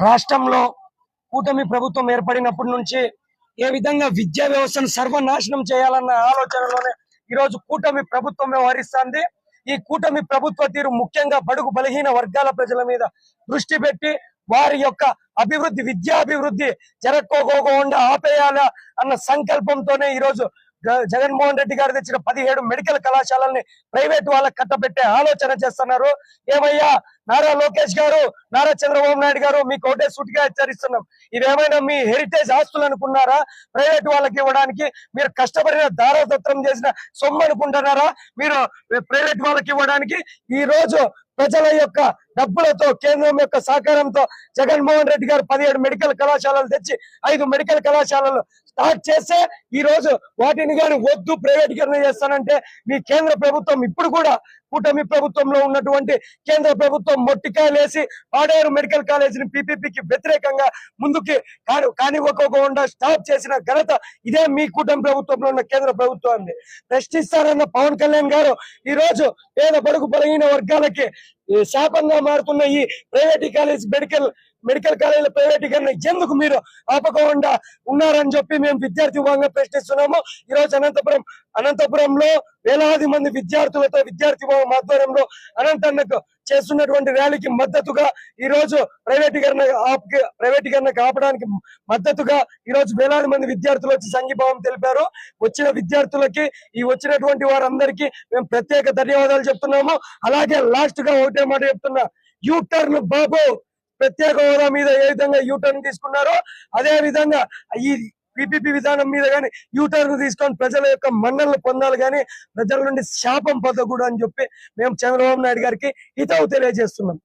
రాష్ట్రంలో కూటమి ప్రభుత్వం ఏర్పడినప్పటి నుంచి ఏ విధంగా విద్యా వ్యవస్థను సర్వనాశనం చేయాలన్న ఆలోచనలోనే ఈరోజు కూటమి ప్రభుత్వం వ్యవహరిస్తుంది. ఈ కూటమి ప్రభుత్వ తీరు ముఖ్యంగా బడుగు బలహీన వర్గాల ప్రజల మీద దృష్టి పెట్టి వారి యొక్క అభివృద్ధి, విద్యా అభివృద్ధి జరక్కోకుండా ఆపేయాలా అన్న సంకల్పంతోనే ఈరోజు జగన్మోహన్ రెడ్డి గారు తెచ్చిన 17 మెడికల్ కళాశాలల్ని ప్రైవేట్ వాళ్ళకి కట్టబెట్టే ఆలోచన చేస్తున్నారు. ఏమయ్యా నారా లోకేష్ గారు, నారా చంద్రబాబు నాయుడు గారు, మీకు ఒకటే సూటిగా హెచ్చరిస్తున్నాం. ఇవేమైనా మీ హెరిటేజ్ ఆస్తులు అనుకున్నారా? ప్రైవేట్ వాళ్ళకి ఇవ్వడానికి మీరు కష్టపడిన దారదత్తం చేసిన సొమ్ము అనుకుంటున్నారా? మీరు ప్రైవేట్ వాళ్ళకి ఇవ్వడానికి ఈ రోజు ప్రజల యొక్క డబ్బులతో, కేంద్రం యొక్క సహకారంతో జగన్మోహన్ రెడ్డి గారు 17 మెడికల్ కళాశాలలు తెచ్చి 5 మెడికల్ కళాశాలలు స్టార్ట్ చేస్తే ఈ రోజు వాటిని కానీ వద్దు ప్రైవేటీకరణ చేస్తానంటే మీ కేంద్ర ప్రభుత్వం ఇప్పుడు కూడా కూటమి ప్రభుత్వంలో ఉన్నటువంటి కేంద్ర ప్రభుత్వం మొట్టికాయలేసి పాడేరు మెడికల్ కాలేజీని పీపీపీకి వ్యతిరేకంగా ముందుకి కానివ్వకుండా స్టాప్ చేసిన ఘనత ఇదే మీ కూటమి ప్రభుత్వంలో ఉన్న కేంద్ర ప్రభుత్వాన్ని. ప్రశ్నిస్తారన్న పవన్ కళ్యాణ్ గారు ఈ రోజు పేద బడుగు బలహీన వర్గాలకి శాపంగా మారుతున్న ఈ మెడికల్ కాలేజీల ప్రైవేటీకరణ ఎందుకు మీరు ఆపకుండా ఉన్నారని చెప్పి మేము విద్యార్థి విభాగంగా ప్రశ్నిస్తున్నాము. ఈ రోజు అనంతపురంలో వేలాది మంది విద్యార్థులతో విద్యార్థి విభాగం ఆధ్వర్యంలో అనంతన్నకు చేస్తున్నటువంటి ర్యాలీకి మద్దతుగా ఈ రోజు ప్రైవేటీకరణకు ఆపడానికి మద్దతుగా ఈ రోజు వేలాది మంది విద్యార్థులు వచ్చి సంఘీభావం తెలిపారు. వచ్చిన విద్యార్థులకి, ఈ వచ్చినటువంటి వారందరికీ మేము ప్రత్యేక ధన్యవాదాలు చెప్తున్నాము. అలాగే లాస్ట్ గా ఒకటే మాట చెప్తున్నా, యూటర్న్ బాబు ప్రత్యేక హోదా మీద ఏ విధంగా యూటర్న్ తీసుకున్నారో అదే విధంగా ఈ పీపీపీ విధానం మీద కానీ యూటర్న్ తీసుకొని ప్రజల యొక్క మన్ననలు పొందాలి, కానీ ప్రజల నుండి శాపం పొందకూడదు అని చెప్పి మేము చంద్రబాబు నాయుడు గారికి హితవు తెలియజేస్తున్నాం.